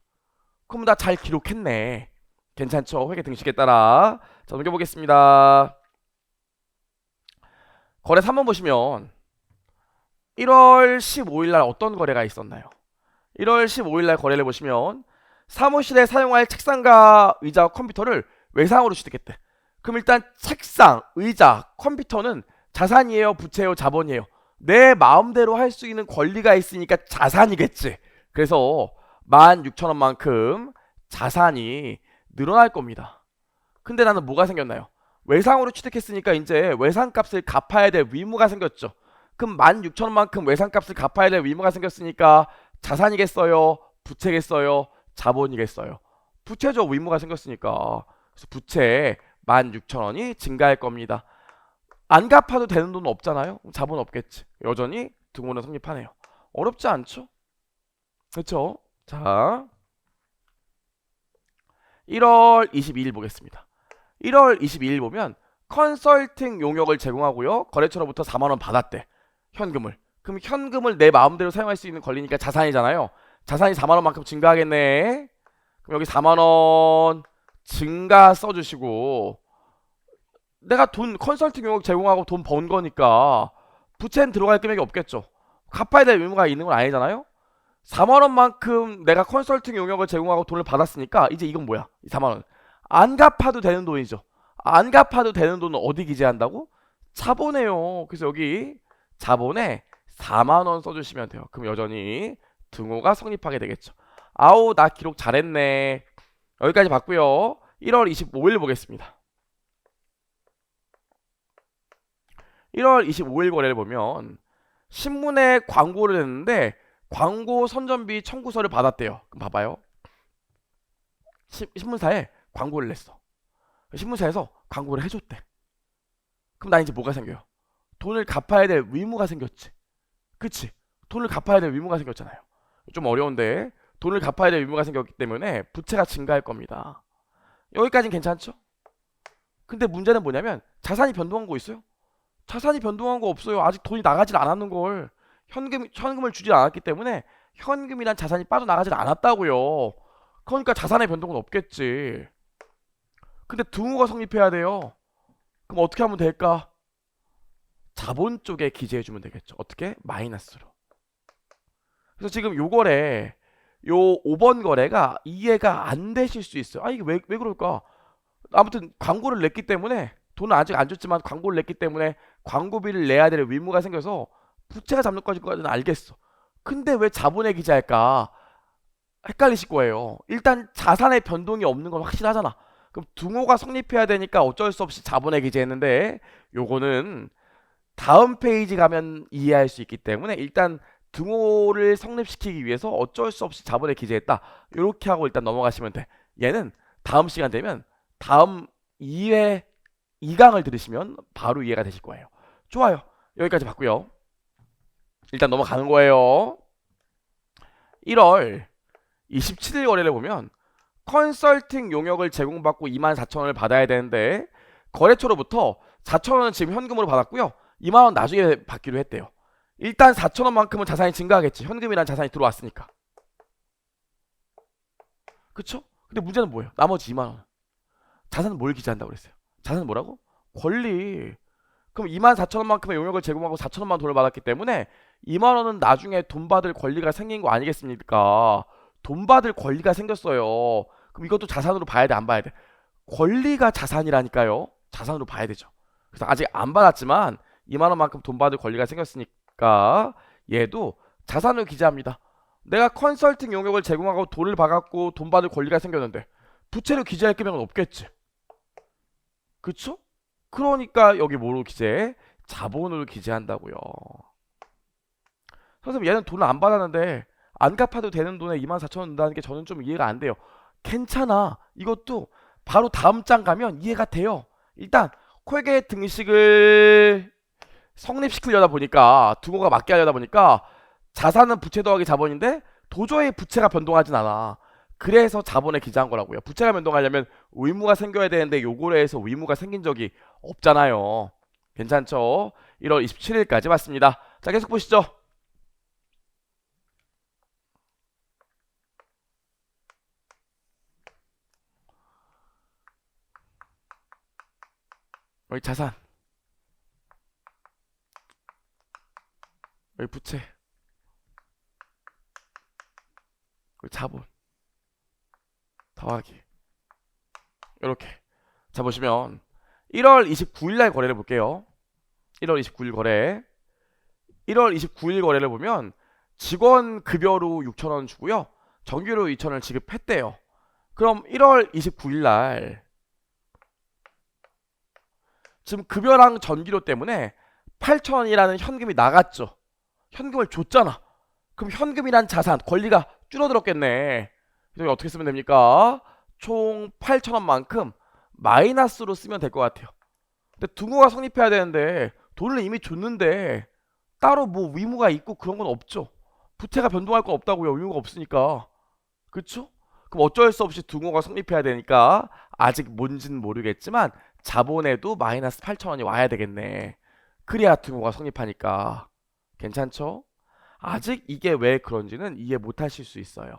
그럼 나 잘 기록했네. 괜찮죠? 회계 등식에 따라. 자, 넘겨보겠습니다. 거래 3번 보시면 1월 15일 날 어떤 거래가 있었나요? 1월 15일 날 거래를 보시면 사무실에 사용할 책상과 의자와 컴퓨터를 외상으로 취득했대. 그럼 일단 책상, 의자, 컴퓨터는 자산이에요, 부채예요, 자본이에요? 내 마음대로 할 수 있는 권리가 있으니까 자산이겠지. 그래서 16,000원만큼 자산이 늘어날 겁니다. 근데 나는 뭐가 생겼나요? 외상으로 취득했으니까 이제 외상값을 갚아야 될 의무가 생겼죠. 그럼 16,000원만큼 외상값을 갚아야 될 의무가 생겼으니까 자산이겠어요? 부채겠어요? 자본이겠어요? 부채죠. 의무가 생겼으니까. 그래서 부채 16,000원이 증가할 겁니다. 안 갚아도 되는 돈은 없잖아요. 자본 없겠지. 여전히 등호는 성립하네요. 어렵지 않죠? 그렇죠? 자, 1월 22일 보겠습니다. 1월 22일 보면 컨설팅 용역을 제공하고요. 거래처로부터 4만 원 받았대. 현금을. 그럼 현금을 내 마음대로 사용할 수 있는 권리니까 자산이잖아요. 자산이 4만 원만큼 증가하겠네. 그럼 여기 4만 원 증가 써주시고 내가 돈 컨설팅 용역 제공하고 돈 번 거니까 부채는 들어갈 금액이 없겠죠. 갚아야 될 의무가 있는 건 아니잖아요. 4만 원만큼 내가 컨설팅 용역을 제공하고 돈을 받았으니까 이제 이건 뭐야? 이 4만 원. 안 갚아도 되는 돈이죠. 안 갚아도 되는 돈은 어디 기재한다고? 자본에요. 그래서 여기 자본에 4만 원 써주시면 돼요. 그럼 여전히 등호가 성립하게 되겠죠. 아우 나 기록 잘했네. 여기까지 봤고요. 1월 25일 보겠습니다. 1월 25일 거래를 보면 신문에 광고를 했는데 광고 선전비 청구서를 받았대요. 그럼 봐봐요. 신문사에 광고를 냈어. 신문사에서 광고를 해줬대. 그럼 나 이제 뭐가 생겨요? 돈을 갚아야 될 의무가 생겼지. 그치? 돈을 갚아야 될 의무가 생겼잖아요. 좀 어려운데 돈을 갚아야 될 의무가 생겼기 때문에 부채가 증가할 겁니다. 여기까지는 괜찮죠? 근데 문제는 뭐냐면 자산이 변동한 거 있어요? 자산이 변동한 거 없어요. 아직 돈이 나가질 않았는 걸. 현금을 주질 않았기 때문에 현금이란 자산이 빠져나가질 않았다고요. 그러니까 자산의 변동은 없겠지. 근데 등호가 성립해야 돼요. 그럼 어떻게 하면 될까? 자본 쪽에 기재해 주면 되겠죠. 어떻게? 마이너스로. 그래서 지금 요 거래, 요 5번 거래가 이해가 안 되실 수 있어요. 아 이게 왜 그럴까? 아무튼 광고를 냈기 때문에 돈은 아직 안 줬지만 광고를 냈기 때문에 광고비를 내야 될 의무가 생겨서 부채가 잡는 것까지는 알겠어. 근데 왜 자본에 기재할까? 헷갈리실 거예요. 일단 자산의 변동이 없는 건 확실하잖아. 그럼 등호가 성립해야 되니까 어쩔 수 없이 자본에 기재했는데 요거는 다음 페이지 가면 이해할 수 있기 때문에 일단 등호를 성립시키기 위해서 어쩔 수 없이 자본에 기재했다. 이렇게 하고 일단 넘어가시면 돼. 얘는 다음 시간 되면 다음 2회 2강을 들으시면 바로 이해가 되실 거예요. 좋아요. 여기까지 봤고요. 일단 넘어가는 거예요. 1월 27일 거래를 보면 컨설팅 용역을 제공받고 24,000원을 받아야 되는데 거래처로부터 4,000원은 지금 현금으로 받았고요. 2만원 나중에 받기로 했대요. 일단 4,000원만큼은 자산이 증가하겠지. 현금이란 자산이 들어왔으니까. 그쵸? 근데 문제는 뭐예요? 나머지 2만원. 자산은 뭘 기재한다고 그랬어요? 자산은 뭐라고? 권리. 그럼 24,000원만큼의 용역을 제공하고 4,000원만 돈을 받았기 때문에 2만원은 나중에 돈 받을 권리가 생긴 거 아니겠습니까? 돈 받을 권리가 생겼어요. 그럼 이것도 자산으로 봐야 돼, 안 봐야 돼? 권리가 자산이라니까요. 자산으로 봐야 되죠. 그래서 아직 안 받았지만 2만원만큼 돈 받을 권리가 생겼으니까 얘도 자산으로 기재합니다. 내가 컨설팅 용역을 제공하고 돈을 받았고 돈 받을 권리가 생겼는데 부채로 기재할 금액은 없겠지. 그쵸? 그러니까 여기 뭐로 기재해? 자본으로 기재한다고요. 선생님 얘는 돈을 안 받았는데 안 갚아도 되는 돈에 24,000원 낸다는 게 저는 좀 이해가 안 돼요. 괜찮아. 이것도 바로 다음 장 가면 이해가 돼요. 일단 콜게 등식을 성립시키려다 보니까 등호가 맞게 하려다 보니까 자산은 부채 더하기 자본인데 도저히 부채가 변동하진 않아. 그래서 자본에 기재한 거라고요. 부채가 변동하려면 의무가 생겨야 되는데 요거에 해서 의무가 생긴 적이 없잖아요. 괜찮죠? 1월 27일까지 봤습니다. 자 계속 보시죠. 여기 자산, 여기 부채, 여기 자본 더하기 이렇게. 자 보시면 1월 29일 날 거래를 볼게요. 1월 29일 거래. 1월 29일 거래를 보면 직원 급여로 6,000원 주고요. 정규로 2,000원을 지급했대요. 그럼 1월 29일 날 지금 급여랑 전기료 때문에 8,000원이라는 현금이 나갔죠. 현금을 줬잖아. 그럼 현금이란 자산, 권리가 줄어들었겠네. 그래서 어떻게 쓰면 됩니까? 총 8,000원만큼 마이너스로 쓰면 될 것 같아요. 근데 등호가 성립해야 되는데 돈을 이미 줬는데 따로 뭐 의무가 있고 그런 건 없죠. 부채가 변동할 건 없다고요. 의무가 없으니까. 그쵸? 그럼 어쩔 수 없이 등호가 성립해야 되니까 아직 뭔지는 모르겠지만 자본에도 마이너스 8천원이 와야 되겠네. 그래야 등호가 성립하니까. 괜찮죠? 아직 이게 왜 그런지는 이해 못 하실 수 있어요.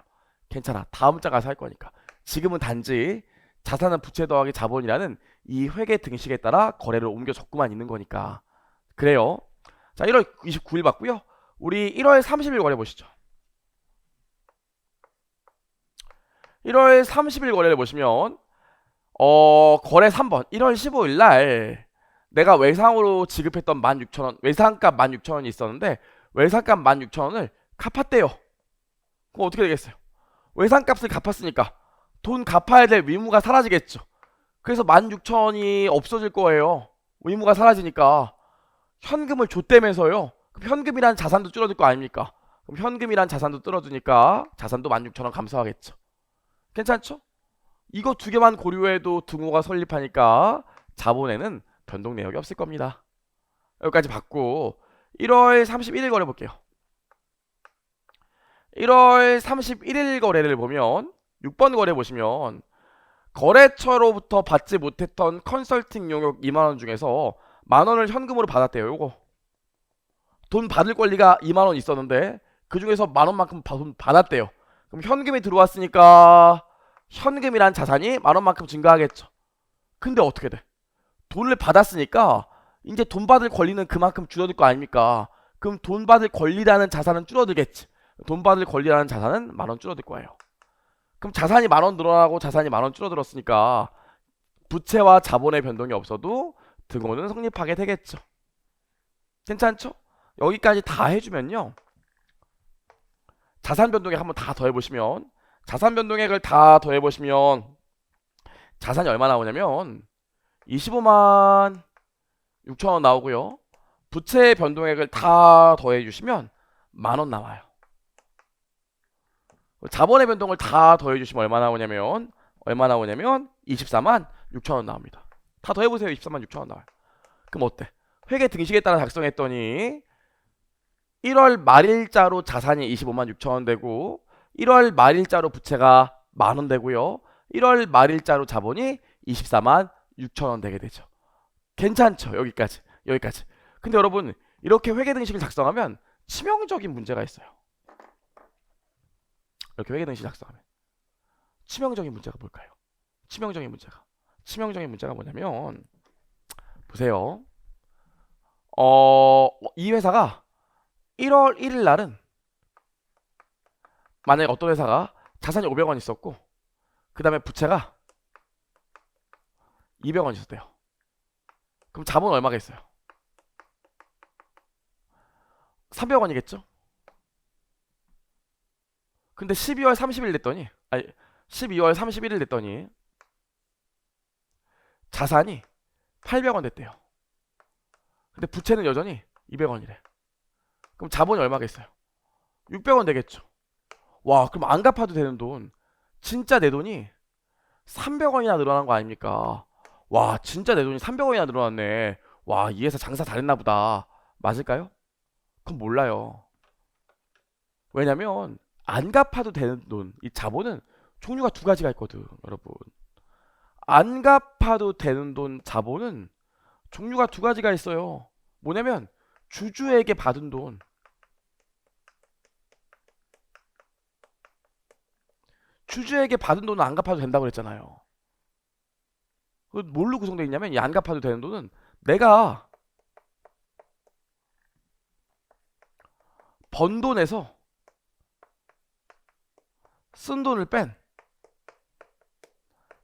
괜찮아. 다음 장 가서 할 거니까. 지금은 단지 자산은 부채 더하기 자본이라는 이 회계 등식에 따라 거래를 옮겨 적고만 있는 거니까. 그래요. 자, 1월 29일 봤고요. 우리 1월 30일 거래 보시죠. 1월 30일 거래를 보시면 거래 3번 1월 15일 날 내가 외상으로 지급했던 16,000원 외상값 16,000원이 있었는데 외상값 16,000원을 갚았대요. 그럼 어떻게 되겠어요? 외상값을 갚았으니까 돈 갚아야 될 의무가 사라지겠죠. 그래서 16,000원이 없어질 거예요. 의무가 사라지니까 현금을 줬다면서요. 그럼 현금이란 자산도 줄어들 거 아닙니까? 그럼 현금이란 자산도 줄어드니까 자산도 16,000원 감소하겠죠. 괜찮죠? 이거 두 개만 고려해도 등호가 설립하니까 자본에는 변동 내역이 없을 겁니다. 여기까지 봤고 1월 31일 거래 볼게요. 1월 31일 거래를 보면 6번 거래 보시면 거래처로부터 받지 못했던 컨설팅 용역 2만원 중에서 만원을 현금으로 받았대요. 요거 돈 받을 권리가 2만원 있었는데 그 중에서 만원만큼 돈 받았대요. 그럼 현금이 들어왔으니까 현금이란 자산이 만원만큼 증가하겠죠. 근데 어떻게 돼? 돈을 받았으니까 이제 돈 받을 권리는 그만큼 줄어들 거 아닙니까? 그럼 돈 받을 권리라는 자산은 줄어들겠지. 돈 받을 권리라는 자산은 만원 줄어들 거예요. 그럼 자산이 만원 늘어나고 자산이 만원 줄어들었으니까 부채와 자본의 변동이 없어도 등호는 성립하게 되겠죠. 괜찮죠? 여기까지 다 해주면요. 자산 변동액 한번 다 더해보시면 자산 변동액을 다 더해보시면 자산이 얼마 나오냐면 25만 6천원 나오고요. 부채 변동액을 다 더해주시면 만원 나와요. 자본의 변동을 다 더해주시면 얼마 나오냐면 24만 6천원 나옵니다. 다 더해보세요. 24만 6천원 나와요. 그럼 어때? 회계 등식에 따라 작성했더니 1월 말일자로 자산이 25만 6천원 되고 1월 말일자로 부채가 만원 되고요. 1월 말일자로 자본이 24만 6천원 되게 되죠. 괜찮죠? 여기까지. 근데 여러분 이렇게 회계 등식을 작성하면 치명적인 문제가 있어요. 이렇게 회계 등식 작성하면 치명적인 문제가 뭘까요? 치명적인 문제가 뭐냐면 보세요. 이 회사가 1월 1일 날은 만약에 어떤 회사가 자산이 500원 있었고 그 다음에 부채가 200원 있었대요. 그럼 자본 얼마가 있어요? 300원이겠죠? 근데 12월 30일 됐더니 12월 31일 됐더니 자산이 800원 됐대요. 근데 부채는 여전히 200원이래. 그럼 자본이 얼마가 있어요? 600원 되겠죠. 와, 그럼 안 갚아도 되는 돈, 진짜 내 돈이 300원이나 늘어난 거 아닙니까? 와, 진짜 내 돈이 300원이나 늘어났네. 와, 이 회사 장사 잘했나 보다. 맞을까요? 그건 몰라요. 왜냐면 안 갚아도 되는 돈, 이 자본은 종류가 두 가지가 있거든, 여러분. 안 갚아도 되는 돈 자본은 종류가 두 가지가 있어요. 뭐냐면 주주에게 받은 돈, 주주에게 받은 돈은 안 갚아도 된다고 그랬잖아요. 뭘로 구성되어 있냐면 이 안 갚아도 되는 돈은 내가 번 돈에서 쓴 돈을 뺀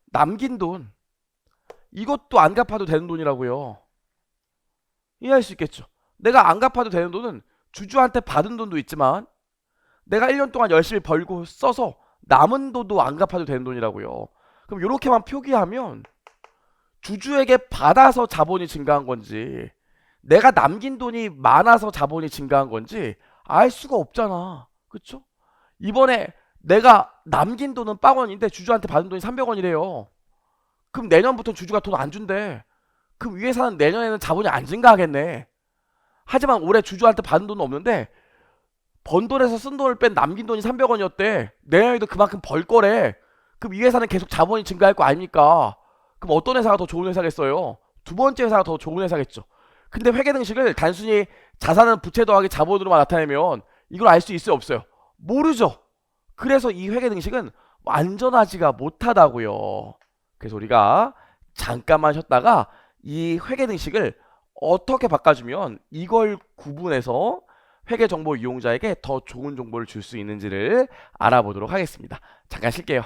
남긴 돈, 이것도 안 갚아도 되는 돈이라고요. 이해할 수 있겠죠? 내가 안 갚아도 되는 돈은 주주한테 받은 돈도 있지만 내가 1년 동안 열심히 벌고 써서 남은 돈도 안 갚아도 되는 돈이라고요. 그럼 이렇게만 표기하면 주주에게 받아서 자본이 증가한 건지 내가 남긴 돈이 많아서 자본이 증가한 건지 알 수가 없잖아. 그쵸? 이번에 내가 남긴 돈은 빵원인데 주주한테 받은 돈이 300원이래요. 그럼 내년부터 주주가 돈 안 준대. 그럼 이 회사는 내년에는 자본이 안 증가하겠네. 하지만 올해 주주한테 받은 돈은 없는데 번 돈에서 쓴 돈을 뺀 남긴 돈이 300원이었대. 내년에도 그만큼 벌 거래. 그럼 이 회사는 계속 자본이 증가할 거 아닙니까? 그럼 어떤 회사가 더 좋은 회사겠어요? 두 번째 회사가 더 좋은 회사겠죠. 근데 회계 등식을 단순히 자산은 부채 더하기 자본으로만 나타내면 이걸 알 수 있어요, 없어요? 모르죠. 그래서 이 회계 등식은 완전하지가 못하다고요. 그래서 우리가 잠깐만 쉬었다가 이 회계 등식을 어떻게 바꿔주면 이걸 구분해서 회계 정보 이용자에게 더 좋은 정보를 줄 수 있는지를 알아보도록 하겠습니다. 잠깐 쉴게요.